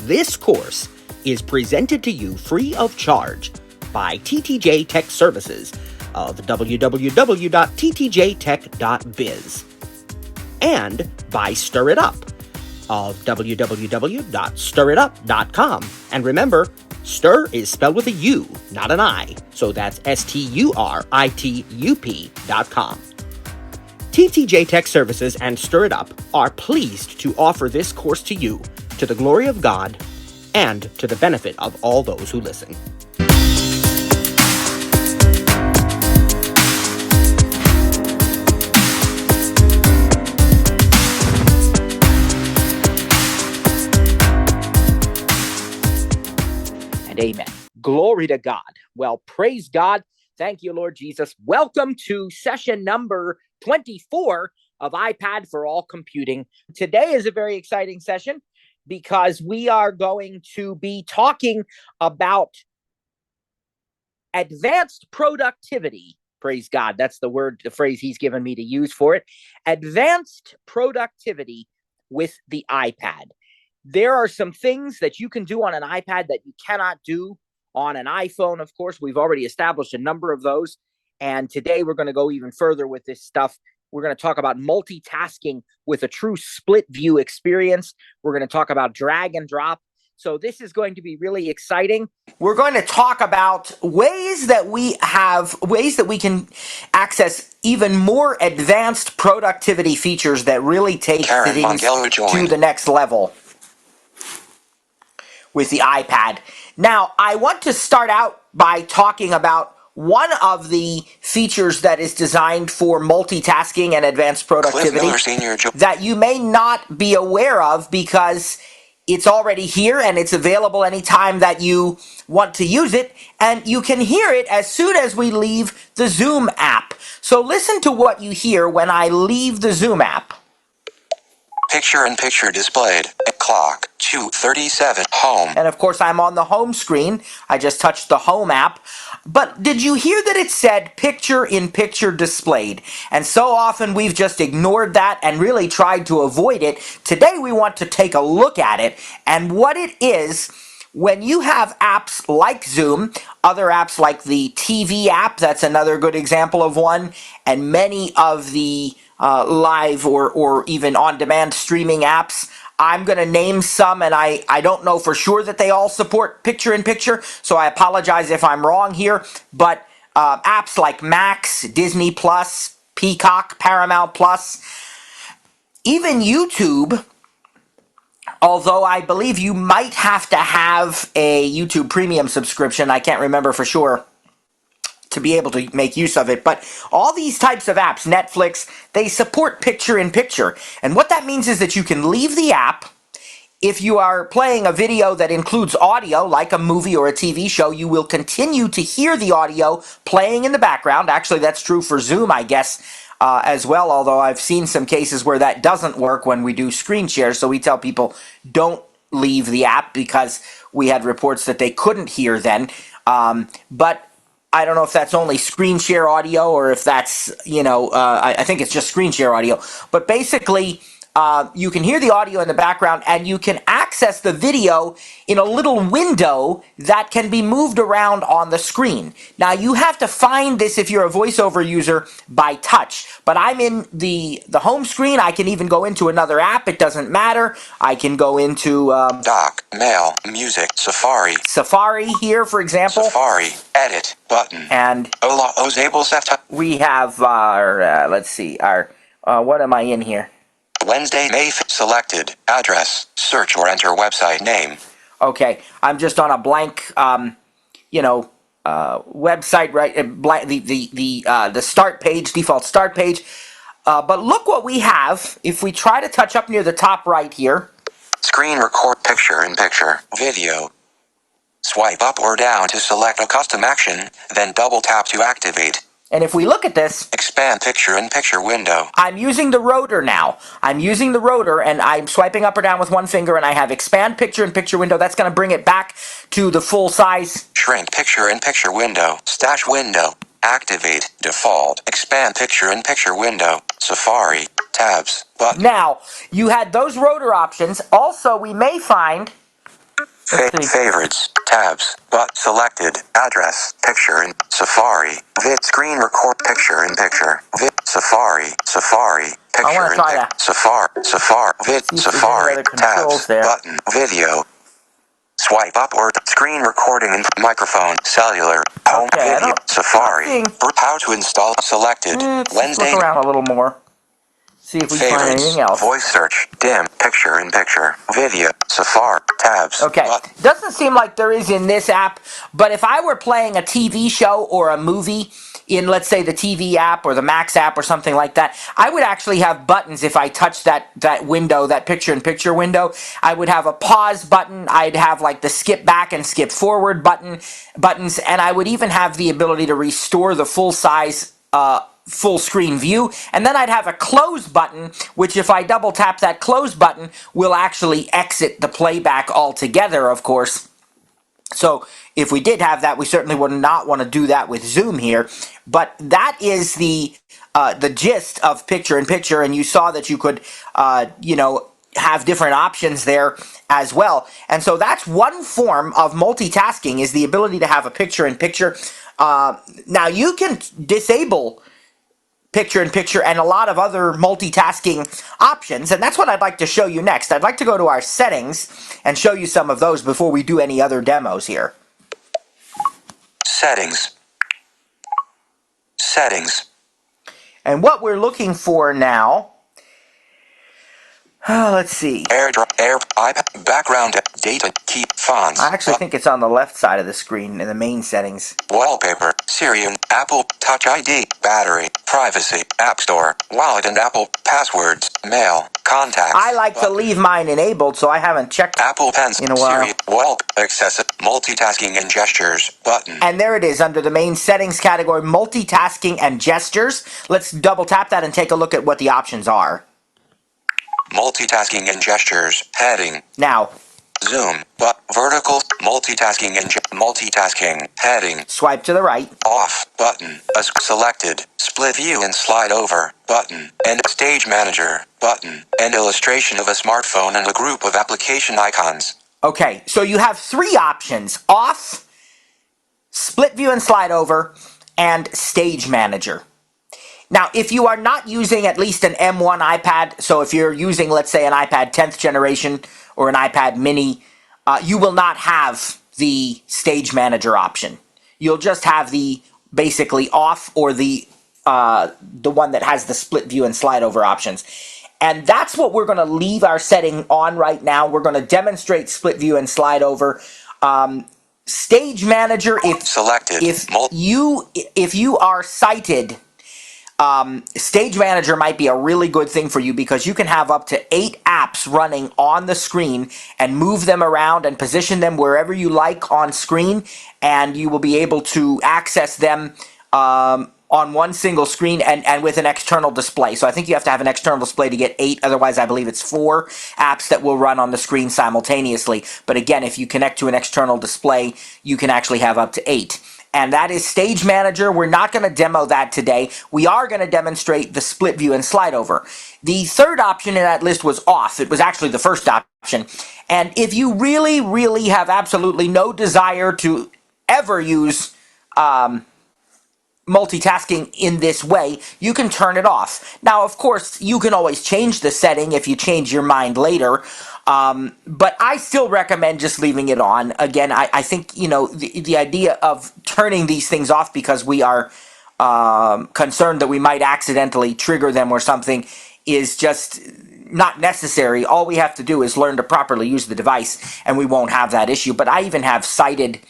This course is presented to you free of charge by TTJ Tech Services of www.ttjtech.biz and by Stir It Up of www.stiritup.com. And remember, stir is spelled with a U, not an I, so that's STURITUP.com. TTJ Tech Services and Stir It Up are pleased to offer this course to you, to the glory of God, and to the benefit of all those who listen. And amen. Glory to God. Well, praise God. Thank you, Lord Jesus. Welcome to session number 24 of iPad for All Computing. Today is a very exciting session because we are going to be talking about advanced productivity. Praise God. That's the phrase he's given me to use for it. Advanced productivity with the iPad. There are some things that you can do on an iPad that you cannot do on an iPhone. Of course, we've already established a number of those. And today we're going to go even further with this stuff. We're going to talk about multitasking with a true split view experience. We're going to talk about drag and drop. So this is going to be really exciting. We're going to talk about ways that we can access even more advanced productivity features that really take things to the next level with the iPad. Now, I want to start out by talking about one of the features that is designed for multitasking and advanced productivity that you may not be aware of because it's already here and it's available anytime that you want to use it, and you can hear it as soon as we leave the Zoom app. So listen to what you hear when I leave the Zoom app. Picture-in-picture displayed. Clock, 2:37. Home. And of course, I'm on the home screen. I just touched the home app. But did you hear that it said picture-in-picture displayed? And so often we've just ignored that and really tried to avoid it. Today we want to take a look at it and what it is. When you have apps like Zoom, other apps like the TV app, that's another good example of one, and many of the live or even on-demand streaming apps. I'm going to name some, and I don't know for sure that they all support picture-in-picture, so I apologize if I'm wrong here, but apps like Max, Disney+, Peacock, Paramount+, even YouTube, although I believe you might have to have a YouTube Premium subscription, I can't remember for sure, to be able to make use of it. But all these types of apps, Netflix, they support picture-in-picture. And what that means is that you can leave the app. If you are playing a video that includes audio, like a movie or a TV show, you will continue to hear the audio playing in the background. Actually, that's true for Zoom, I guess, as well, although I've seen some cases where that doesn't work when we do screen share. So we tell people don't leave the app because we had reports that they couldn't hear then. But I don't know if that's only screen share audio or if that's, I think it's just screen share audio. But basically, you can hear the audio in the background and you can access the video in a little window that can be moved around on the screen. Now, you have to find this if you're a VoiceOver user by touch. But I'm in the home screen. I can even go into another app. It doesn't matter. I can go into Dock, Mail, Music, Safari. Safari here, for example. Safari, Edit, button. And we have our, let's see, what am I in here? Wednesday, May 5th, selected, address, search or enter website name. Okay, I'm just on a blank, website, right? The start page, default start page. But look what we have. If we try to touch up near the top right here. Screen record picture-in-picture, video. Swipe up or down to select a custom action, then double tap to activate. And if we look at this, expand picture-in-picture window. I'm using the rotor now. I'm using the rotor and I'm swiping up or down with one finger and I have expand picture-in-picture window. That's going to bring it back to the full size. Shrink picture-in-picture window. Stash window. Activate. Default. Expand picture-in-picture window. Safari. Tabs. Button. Now, you had those rotor options. Also, we may find Favorites, tabs, but selected, address, picture in Safari, screen record, picture in picture, Safari, picture in picture, Safari, tabs, button, video, swipe up or screen recording and microphone, cellular, home, video, Safari, how to install, selected, Wednesday. Look around a little more. See if we find anything else. Voice search, dim, picture in picture, video, Safari, tabs. Okay, doesn't seem like there is in this app, but if I were playing a TV show or a movie in, let's say, the TV app or the Max app or something like that, I would actually have buttons if I touch that window, that picture-in-picture window. I would have a pause button, I'd have like the skip back and skip forward buttons, and I would even have the ability to restore the full-size full screen view, and then I'd have a close button, which if I double tap that close button will actually exit the playback altogether, of course. So if we did have that, we certainly would not want to do that with Zoom here, but that is the gist of picture-in-picture, and you saw that you could have different options there as well. And so that's one form of multitasking, is the ability to have a picture-in-picture. Now you can disable picture-in-picture and a lot of other multitasking options, and that's what I'd like to show you next. I'd like to go to our settings and show you some of those before we do any other demos here. Settings. And what we're looking for now, let's see. AirDrop, iPad, background, data, key, fonts. I actually think it's on the left side of the screen in the main settings. Wallpaper, Siri and Apple, Touch ID, battery, privacy, App Store, wallet and Apple, passwords, mail, contacts. I like to leave mine enabled, so I haven't checked Apple Pencil, in a while. Siri, access, multitasking and gestures, button. And there it is under the main settings category, multitasking and gestures. Let's double tap that and take a look at what the options are. Multitasking and gestures, heading. Now, Zoom, but vertical, multitasking and multitasking, heading. Swipe to the right. Off, button, as selected, split view and slide over, button, and stage manager, button, and illustration of a smartphone and a group of application icons. Okay, so you have three options: off, split view and slide over, and stage manager. Now, if you are not using at least an M1 iPad, so if you're using, let's say, an iPad 10th generation or an iPad mini, you will not have the stage manager option. You'll just have the basically off or the one that has the split view and slide over options. And that's what we're going to leave our setting on right now. We're going to demonstrate split view and slide over. Stage manager, if you are sighted, Stage Manager might be a really good thing for you because you can have up to 8 apps running on the screen and move them around and position them wherever you like on screen, and you will be able to access them on one single screen and with an external display. So I think you have to have an external display to get 8, otherwise I believe it's 4 apps that will run on the screen simultaneously. But again, if you connect to an external display, you can actually have up to 8. And that is Stage Manager. We're not going to demo that today. We are going to demonstrate the split view and slide over. The third option in that list was off. It was actually the first option. And if you really, really have absolutely no desire to ever use multitasking in this way, you can turn it off. Now, of course, you can always change the setting if you change your mind later. But I still recommend just leaving it on. Again, I think, the idea of turning these things off because we are concerned that we might accidentally trigger them or something is just not necessary. All we have to do is learn to properly use the device, and we won't have that issue. But I even have sighted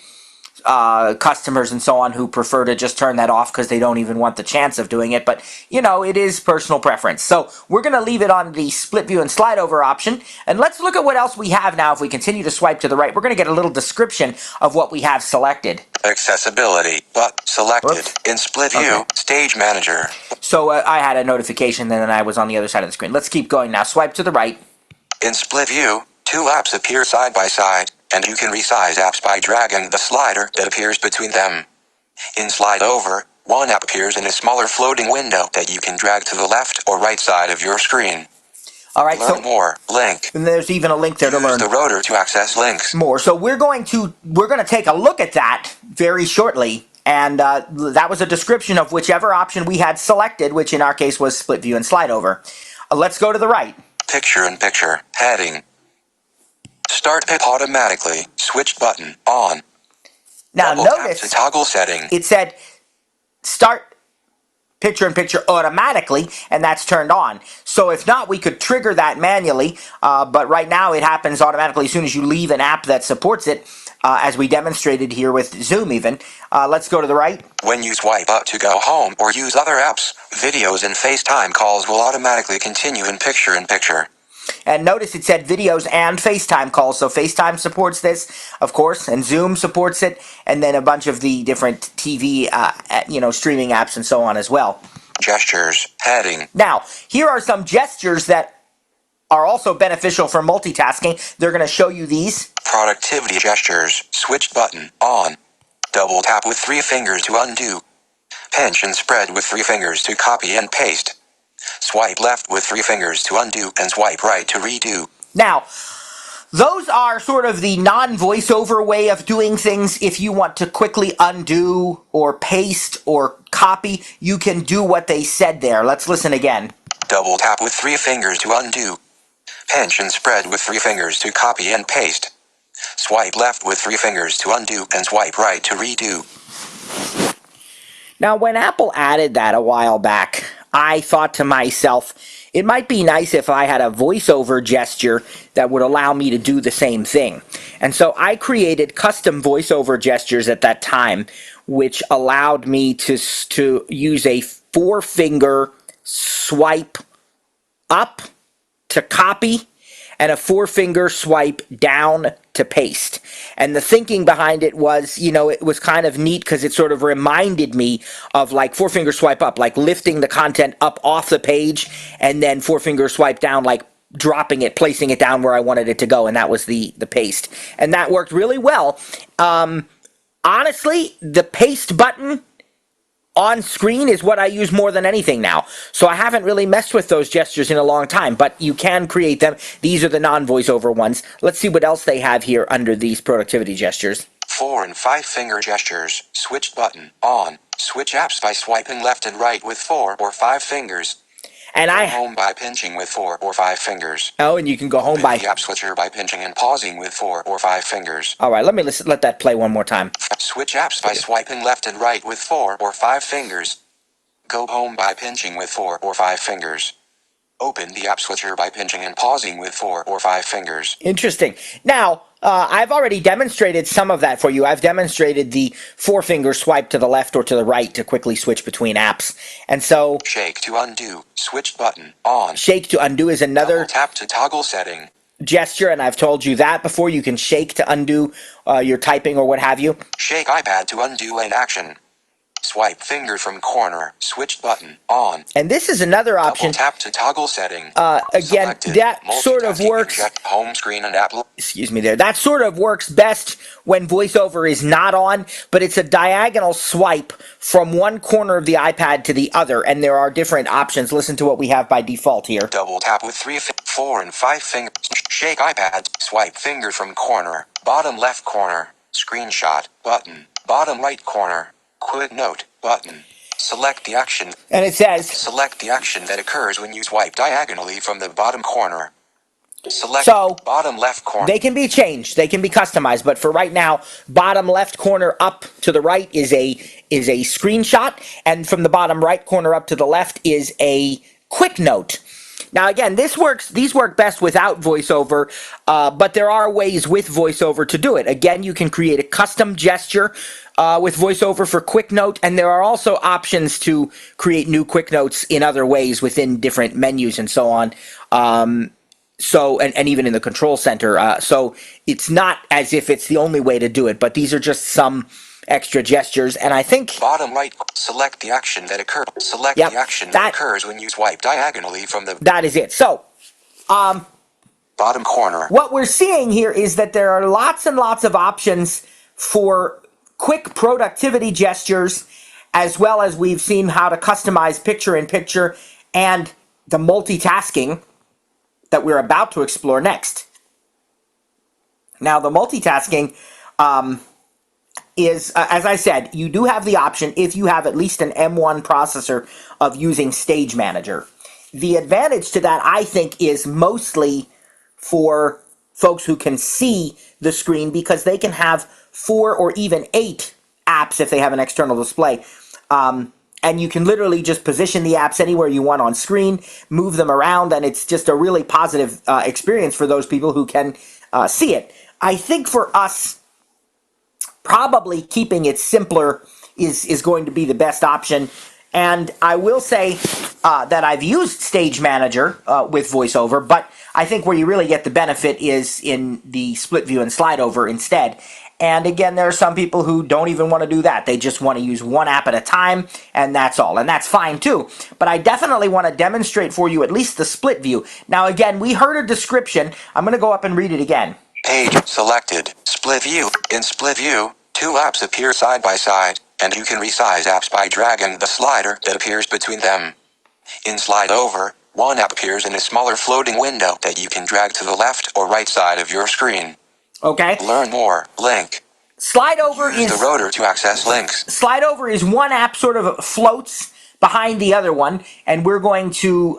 customers and so on who prefer to just turn that off because they don't even want the chance of doing it. But, it is personal preference. So we're going to leave it on the split view and slide over option. And let's look at what else we have now. If we continue to swipe to the right, we're going to get a little description of what we have selected. Accessibility, but selected. Oops. In split view, okay. Stage Manager. So I had a notification, and then I was on the other side of the screen. Let's keep going now. Swipe to the right. In split view, 2 apps appear side by side, and you can resize apps by dragging the slider that appears between them. In slide over, 1 app appears in a smaller floating window that you can drag to the left or right side of your screen. All right, learn more. Link. And there's even a link there to learn. Use the rotor to access links. More. So we're going to take a look at that very shortly. And that was a description of whichever option we had selected, which in our case was split view and slide over. Let's go to the right. Picture in picture. Heading. Start pip automatically. Switch button on. Now Double notice tap to toggle setting. It said start picture in picture automatically, and that's turned on. So if not, we could trigger that manually, but right now it happens automatically as soon as you leave an app that supports it, as we demonstrated here with Zoom even. Let's go to the right. When you swipe up to go home or use other apps, videos and FaceTime calls will automatically continue in picture in picture. And notice it said videos and FaceTime calls. So FaceTime supports this, of course, and Zoom supports it, and then a bunch of the different TV, streaming apps and so on as well. Gestures, heading. Now, here are some gestures that are also beneficial for multitasking. They're going to show you these. Productivity gestures, switch button, on. Double tap with 3 fingers to undo. Pinch and spread with 3 fingers to copy and paste. Swipe left with 3 fingers to undo and swipe right to redo. Now, those are sort of the non-voiceover way of doing things. If you want to quickly undo or paste or copy, you can do what they said there. Let's listen again. Double tap with 3 fingers to undo. Pinch and spread with 3 fingers to copy and paste. Swipe left with 3 fingers to undo and swipe right to redo. Now, when Apple added that a while back, I thought to myself, it might be nice if I had a voiceover gesture that would allow me to do the same thing. And so I created custom voiceover gestures at that time, which allowed me to use a 4-finger swipe up to copy and a 4-finger swipe down to paste. And the thinking behind it was, it was kind of neat because it sort of reminded me of like 4-finger swipe up, like lifting the content up off the page, and then 4-finger swipe down, like dropping it, placing it down where I wanted it to go, and that was the paste. And that worked really well. Honestly, the paste button on screen is what I use more than anything now. So I haven't really messed with those gestures in a long time, but you can create them. These are the non-voiceover ones. Let's see what else they have here under these productivity gestures. 4 and 5 finger gestures, switch button, on. Switch apps by swiping left and right with 4 or 5 fingers. And go home by pinching with 4 or 5 fingers. Oh, and you can go home by the app switcher by pinching and pausing with 4 or 5 fingers. All right, let that play one more time. Switch apps by swiping left and right with 4 or 5 fingers. Go home by pinching with 4 or 5 fingers. Open the app switcher by pinching and pausing with 4 or 5 fingers. Interesting. Now, I've already demonstrated some of that for you. I've demonstrated the 4-finger swipe to the left or to the right to quickly switch between apps. And so... Shake to undo. Switch button. On. Shake to undo is another... Double tap to toggle setting. Gesture, and I've told you that before. You can shake to undo your typing or what have you. Shake iPad to undo in action. Swipe finger from corner, switch button, on. And this is another option. Double tap to toggle setting. Again, Selected. that sort of works. Home screen and app. Excuse me there. That sort of works best when VoiceOver is not on, but it's a diagonal swipe from one corner of the iPad to the other, and there are different options. Listen to what we have by default here. Double tap with 3, 4, and 5 fingers. Shake iPad. Swipe finger from corner, bottom left corner, screenshot, button, bottom right corner. Quick note, button. Select the action. And it says... Select the action that occurs when you swipe diagonally from the bottom corner. Select bottom left corner. They can be changed. They can be customized. But for right now, bottom left corner up to the right is a screenshot. And from the bottom right corner up to the left is a quick note. Now, again, these work best without VoiceOver, but there are ways with VoiceOver to do it. Again, you can create a custom gesture with VoiceOver for Quick Note, and there are also options to create new Quick Notes in other ways within different menus and so on. And even in the control center. So it's not as if it's the only way to do it, but these are just some extra gestures, and I think... Bottom right, select the action that occurs. Select the action that occurs when you swipe diagonally from the... That is it. So, bottom corner. What we're seeing here is that there are lots and lots of options for quick productivity gestures, as well as we've seen how to customize picture-in-picture and the multitasking that we're about to explore next. Now, the multitasking is, as I said, you do have the option, if you have at least an M1 processor, of using Stage Manager. The advantage to that, I think, is mostly for folks who can see the screen, because they can have 4 or even 8 apps if they have an external display. And you can literally just position the apps anywhere you want on screen, move them around, and it's just a really positive experience for those people who can see it. I think for us, probably keeping it simpler is going to be the best option. And I will say that I've used Stage Manager with VoiceOver, but I think where you really get the benefit is in the split view and slide over instead. And again, there are some people who don't even want to do that. They just want to use one app at a time, and that's all. And that's fine too. But I definitely want to demonstrate for you at least the split view. Now again, we heard a description. I'm going to go up and read it again. Page selected. Split view. In split view, 2 apps appear side by side, and you can resize apps by dragging the slider that appears between them. In slide over, 1 app appears in a smaller floating window that you can drag to the left or right side of your screen. Okay. Learn more. Link. Slide over Use is the rotor to access links. Slide over is one app sort of floats behind the other one, and we're going to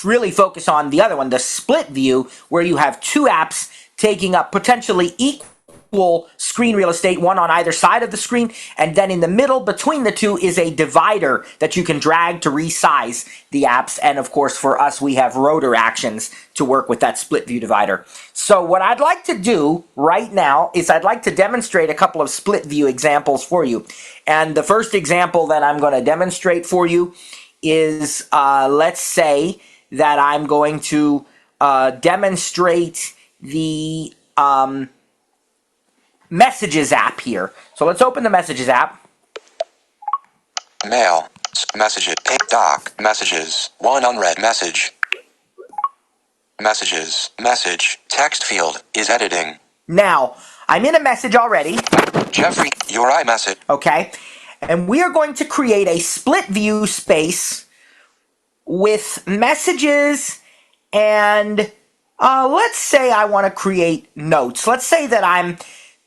really focus on the other one, the split view, where you have 2 apps taking up potentially equal screen real estate, one on either side of the screen, and then in the middle between the 2 is a divider that you can drag to resize the apps. And of course, for us, we have rotor actions to work with that split view divider. So what I'd like to do right now is I'd like to demonstrate a couple of split view examples for you. And the first example that I'm going to demonstrate for you is, let's say that I'm going to demonstrate the Messages app here. So let's open the Messages app. Mail. Messages. Doc. Messages. 1 unread message. Messages. Message. Text field is editing. Now, I'm in a message already. Jeffrey, your iMessage. Okay. And we are going to create a split view space with messages, and let's say I want to create notes. Let's say that I'm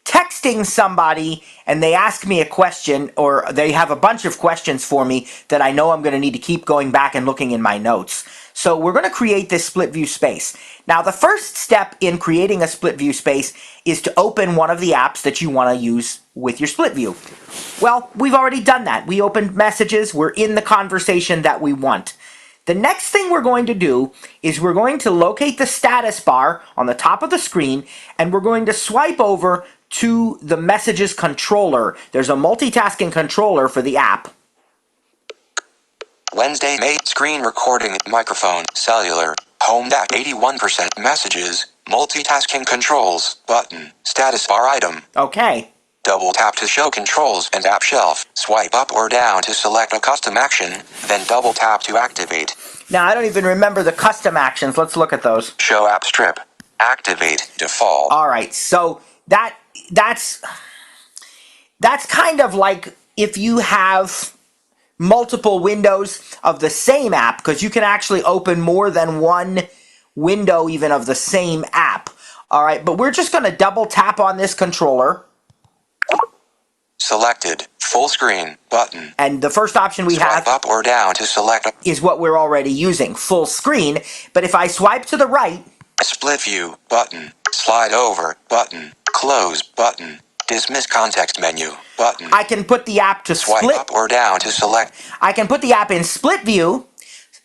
texting somebody and they ask me a question, or they have a bunch of questions for me that I know I'm going to need to keep going back and looking in my notes. So we're going to create this split view space. Now, the first step in creating a split view space is to open one of the apps that you want to use with your split view. Well, we've already done that. We opened Messages. We're in the conversation that we want. The next thing we're going to do is we're going to locate the status bar on the top of the screen, and we're going to swipe over to the Messages controller. There's a multitasking controller for the app. Wednesday, May. Screen recording. Microphone. Cellular. Home DAC. 81%. Messages. Multitasking controls. Button. Status bar item. Okay. Double tap to show controls and app shelf. Swipe up or down to select a custom action, then double tap to activate. Now, I don't even remember the custom actions. Let's look at those. Show app strip. Activate. Default. All right. So that's kind of like if you have multiple windows of the same app, because you can actually open more than one window even of the same app. All right. But we're just going to double tap on this controller. Selected. Full screen. Button. And the first option we have Swipe up or down to select is what we're already using, full screen. But if I swipe to the right, split view. Button. Slide over. Button. Close. Button. Dismiss context menu. Button. I can put the app to Swipe split. up or down to select. I can put the app in split view,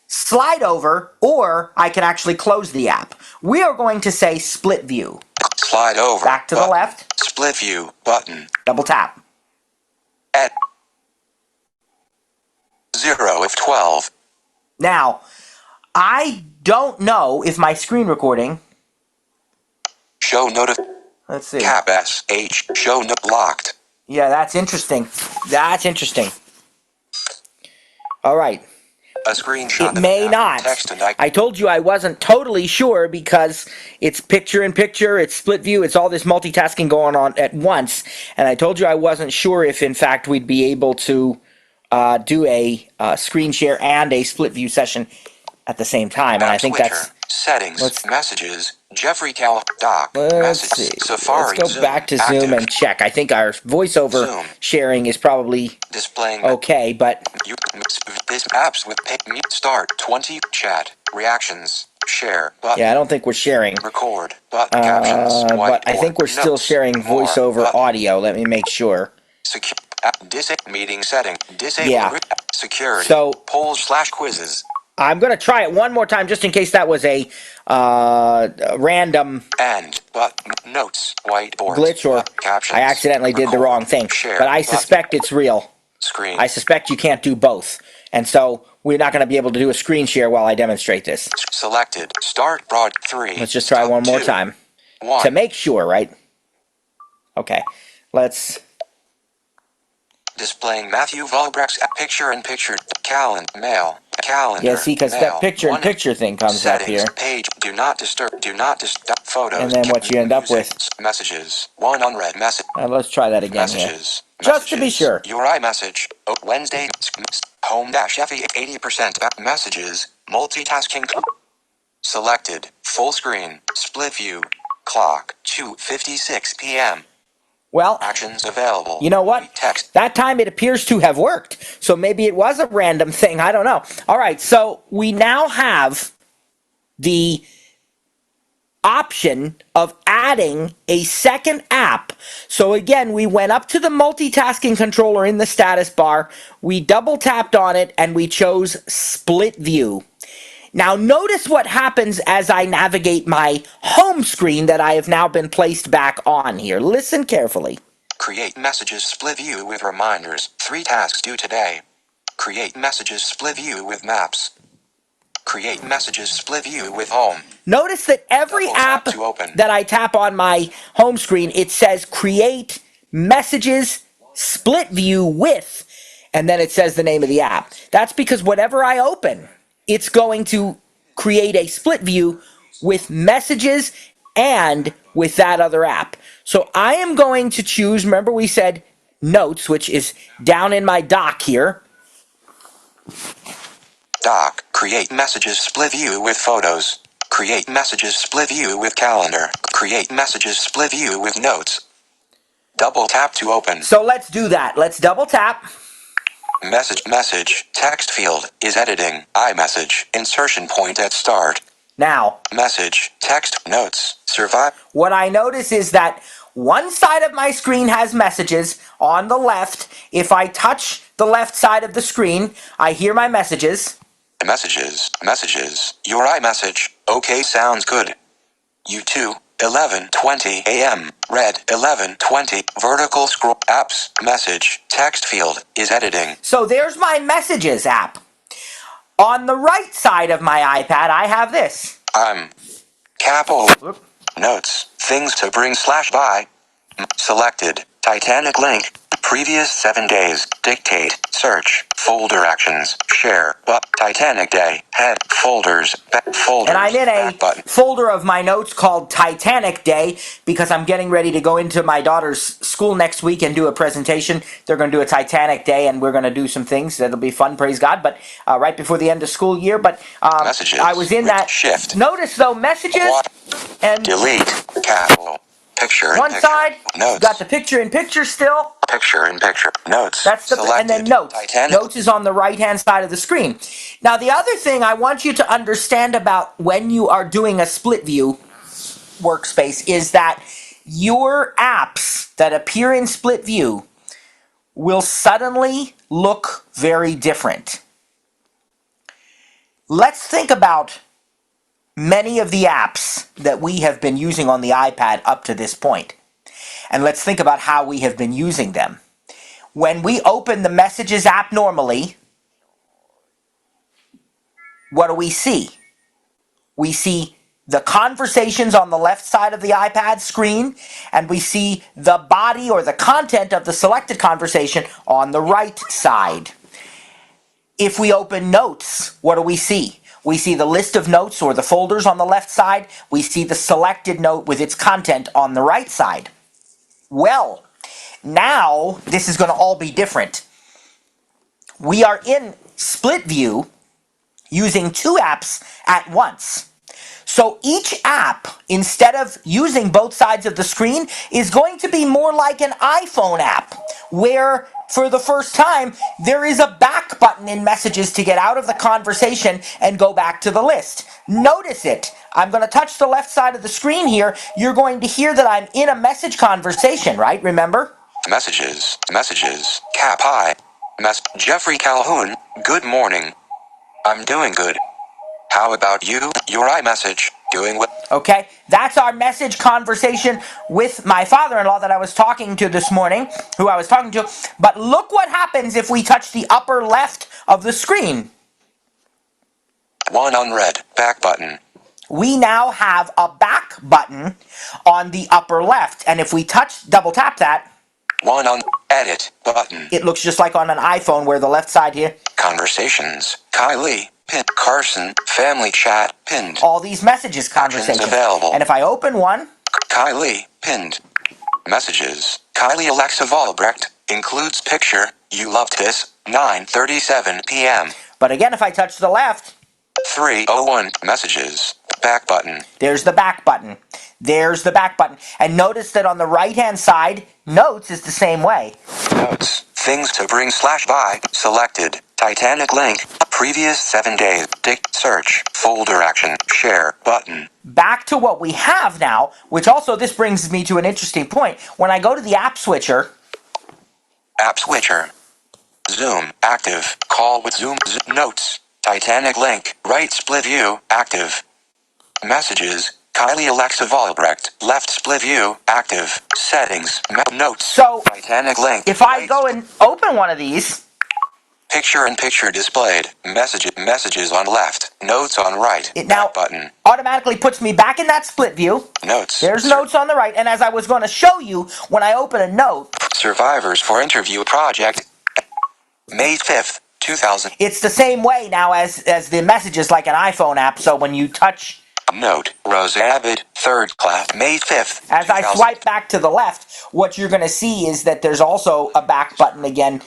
slide over, or I can actually close the app. We are going to say split view. Slide over. Back to the left. Split view. Button. Double tap. At 0 if 12. Now, I don't know if my screen recording. Show notif. Let's see. Cap S H. Show no locked. Yeah, that's interesting. That's interesting. All right. A screenshot. It may not. Text and I told you I wasn't totally sure because it's picture-in-picture, it's split view, it's all this multitasking going on at once. And I told you I wasn't sure if, in fact, we'd be able to do a screen share and a split view session at the same time, and I think that's... Settings, messages, Jeffrey Cal, Doc, Let's message, see. Safari, Let's go back to Zoom and check. I think our voiceover sharing is probably okay, but... This apps with mute start 20 chat reactions share button. Yeah, I don't think we're sharing. Record button captions. But I think we're still sharing voiceover audio. Let me make sure. Secure meeting setting. Disable. Yeah. Security. So polls/quizzes. I'm going to try it one more time just in case that was a random notes, whiteboard glitch or captions, I accidentally did the wrong thing. But I suspect it's real. Screen. I suspect you can't do both. And so we're not going to be able to do a screen share while I demonstrate this. Selected. Start broad 3. Let's just try one more time. 1. To make sure, right? Okay. Let's... Displaying Matthew Volbrecht's picture-in-picture calendar. Yeah, see, because that picture-in-picture thing comes settings, up here. Page. Do not disturb photos. And then what you end up with. Messages. 1 unread message. Let's try that again Messages. Here. Just to be sure. Your iMessage. Wednesday. Home-F 80%. Messages. Multitasking. Selected. Full screen. Split view. Clock. 2:56 p.m. Well, actions available. You know what? Text. That time it appears to have worked. So maybe it was a random thing. I don't know. All right. So we now have the option of adding a second app. So again, we went up to the multitasking controller in the status bar. We double tapped on it and we chose split view. Now notice what happens as I navigate my home screen that I have now been placed back on here. Listen carefully. Create messages split view with reminders. 3 tasks due today. Create messages split view with maps. Create messages split view with home. Notice that every app that I tap on my home screen, it says create messages split view with, and then it says the name of the app. That's because whatever I open, it's going to create a split view with messages and with that other app. So I am going to choose, remember we said notes, which is down in my dock here. Dock, create messages split view with photos. Create messages split view with calendar. Create messages split view with notes. Double tap to open. So let's do that. Let's double tap. Message, text field, is editing, iMessage, insertion point at start. Now, message, text, notes, survive. What I notice is that one side of my screen has messages on the left. If I touch the left side of the screen, I hear my messages. Messages, your iMessage, okay sounds good. You too. 11:20 a.m. Red 11:20 vertical scroll apps message text field is editing. So there's my messages app. On the right side of my iPad I have this. Capital notes things to bring /by selected Titanic link previous 7 days dictate search folder actions share but Titanic day head folders and I'm in a folder of my notes called Titanic Day because I'm getting ready to go into my daughter's school next week and do a presentation. They're going to do a Titanic Day and we're going to do some things that'll be fun, praise God, but right before the end of school year. But I was in that. Shift. Notice though messages and delete capital. Picture one side, notes. Got the picture-in-picture still. Picture-in-picture notes. That's the selected. And then notes. Titanic. Notes is on the right-hand side of the screen. Now, the other thing I want you to understand about when you are doing a split view workspace is that your apps that appear in split view will suddenly look very different. Let's think about many of the apps that we have been using on the iPad up to this point. And let's think about how we have been using them. When we open the Messages app normally, what do we see? We see the conversations on the left side of the iPad screen, and we see the body or the content of the selected conversation on the right side. If we open Notes, what do we see? We see the list of notes or the folders on the left side. We see the selected note with its content on the right side. Well, now this is going to all be different. We are in split view, using two apps at once. So each app, instead of using both sides of the screen, is going to be more like an iPhone app, where for the first time, there is a back button in Messages to get out of the conversation and go back to the list. Notice it. I'm going to touch the left side of the screen here. You're going to hear that I'm in a message conversation, right? Remember? Messages, Cap I. Jeffrey Calhoun, good morning. I'm doing good. How about you? Your iMessage, doing what? Okay, that's our message conversation with my father-in-law that I was talking to this morning, who I was talking to. But look what happens if we touch the upper left of the screen. One unread, back button. We now have a back button on the upper left. And if we double tap that, One on edit button. it looks just like on an iPhone where the left side here. Conversations, Kylie, pinned. Carson, family chat, pinned. All these messages conversations. Actions available. And if I open one, Kylie, pinned. Messages, Kylie Alexa Volbrecht, includes picture, you loved this, 9:37 p.m. but again, if I touch the left, 3:01, messages, back button. there's the back button. There's the back button. And notice that on the right-hand side, Notes is the same way. Notes, things to bring /by, selected, Titanic link, previous 7 days, search, folder action, share, button. Back to what we have now, which also this brings me to an interesting point. When I go to the app switcher, Zoom, active, call with Zoom, notes, Titanic link, right split view, active. Messages, Kylie Alexa Volbrecht, left split view, active. Settings, notes, so Titanic link. if I go and open one of these, Picture in picture displayed, messages on left, notes on right, it now back button. automatically puts me back in that split view. Notes. There's notes on the right, and as I was going to show you, when I open a note, Survivors for Interview Project, May 5th, 2000. it's the same way now as the messages like an iPhone app, so when you touch... Note, Rose Abbott, 3rd class, May 5th, As 2000. I swipe back to the left, what you're going to see is that there's also a back button again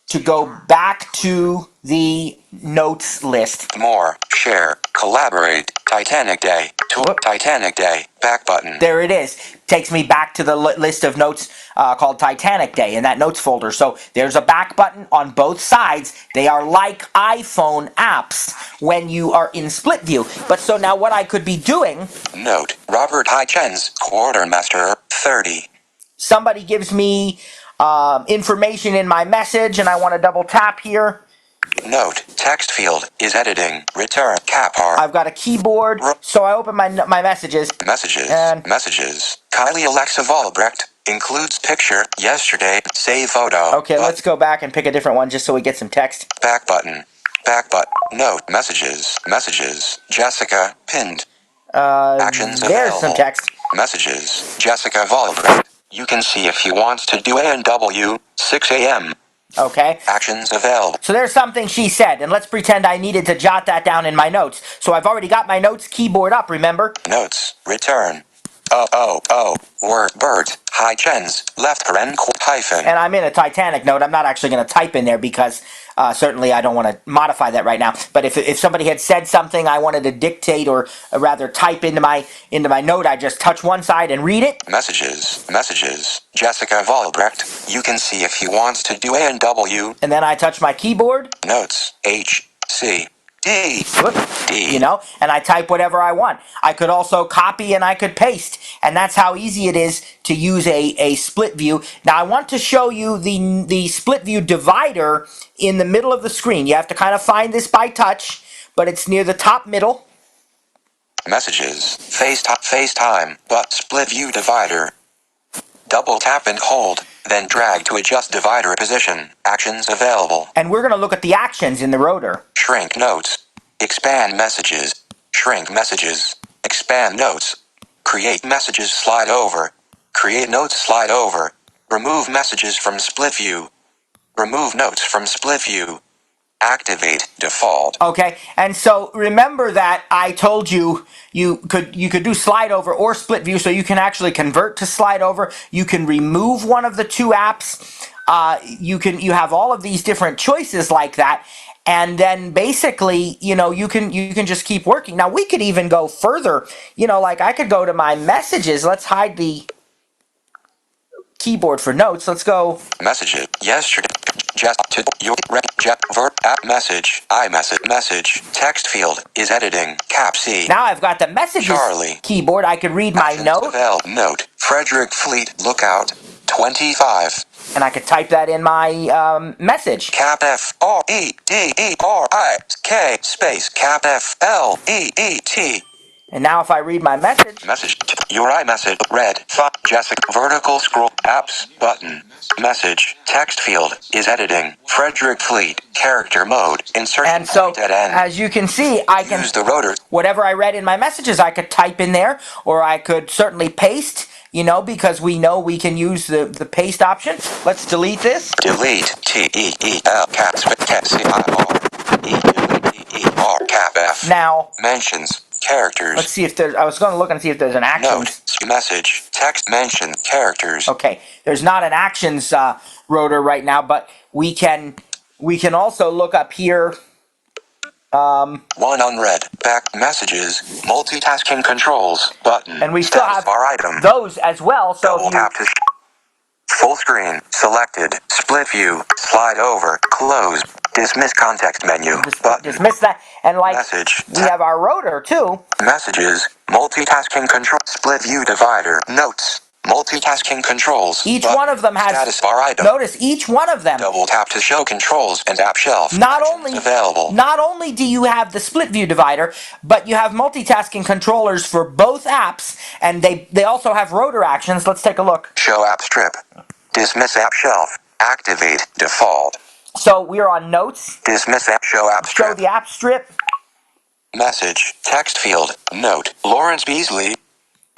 to go back to the notes list. More, share, collaborate, Titanic Day, Titanic Day, back button. There it is. Takes me back to the list of notes called Titanic Day in that notes folder. So there's a back button on both sides. They are like iPhone apps when you are in split view. But so now what I could be doing... Note, Robert Hitchens, quartermaster, 30. Somebody gives me information in my message and I want to double tap here. Note, text field is editing, return, cap R. I've got a keyboard, so I open my messages. Messages, Kylie Alexa Volbrecht, includes picture, yesterday, save photo. Okay, let's go back and pick a different one just so we get some text. Back button, note, messages, Jessica, pinned. Actions there's available. Some text. Messages, Jessica Volbrecht. You can see if you want to do A&W, 6 a.m. Okay. Actions available. So there's something she said, and let's pretend I needed to jot that down in my notes. So I've already got my notes keyboard up, remember? Notes, return. Word, Bert, Hitchens, left paren, hyphen. And I'm in a Titanic note. I'm not actually going to type in there because certainly I don't want to modify that right now. But if somebody had said something I wanted to dictate or rather type into my note, I just touch one side and read it. Messages, Jessica Volbrecht. You can see if he wants to do A&W. And then I touch my keyboard. Notes, H, C. D. You know, and I type whatever I want. I could also copy and I could paste, and that's how easy it is to use a split view. Now I want to show you the split view divider in the middle of the screen. You have to kind of find this by touch, but it's near the top middle. Messages, FaceTime, but split view divider. Double tap and hold, then drag to adjust divider position. Actions available. And we're going to look at the actions in the rotor. Shrink notes. Expand messages. Shrink messages. Expand notes. Create messages slide over. Create notes slide over. Remove messages from split view. Remove notes from split view. Activate default. Okay, and so remember that I told you you could do slide over or split view, so you can actually convert to slide over. You can remove one of the two apps. You have all of these different choices like that. and then basically, you can just keep working. Now we could even go further. Like I could go to my messages. Let's hide the keyboard for notes. Let's go messages. Yesterday. Just to your verb app message. Message. Text field is editing. Cap C. Now I've got the messages Charlie. keyboard. I could read my note. Note. Frederick Fleet. Lookout. 25. And I could type that in my message. Cap FREDERIK space cap FLEET. And now if I read my message. Your iMessage. Red. Jessica. Vertical scroll. Apps. Button. Message. Text field is editing. Frederick Fleet. Character mode. Insert. And so, as you can see, I can use the rotor. Whatever I read in my messages, I could type in there, or I could certainly paste, because we know we can use the paste option. Let's delete this. Delete. TEEL. Cap F. Now. Mentions. Characters. Let's see if there's. I was going to look and see if there's an actions. Note. Message. Text. Mention. Characters. Okay. There's not an actions rotor right now, but we can also look up here. One unread. Back messages. Multitasking controls. Button. And we still have item. those as well. So double tap to full screen. Selected. Split view. Slide over. Close. Dismiss context menu. Dismiss that. And message. We have our rotor too. Messages. Multitasking control. Split view divider. Notes. Multitasking controls. Each one of them has status bar item. Notice each one of them. Double tap to show controls and app shelf. Not only do you have the split view divider, but you have multitasking controllers for both apps, and they also have rotor actions. Let's take a look. Show app strip. Dismiss app shelf. Activate default. So we're on notes. Dismiss app. Show app strip. Show the app strip. Message. Text field. Note. Lawrence Beasley.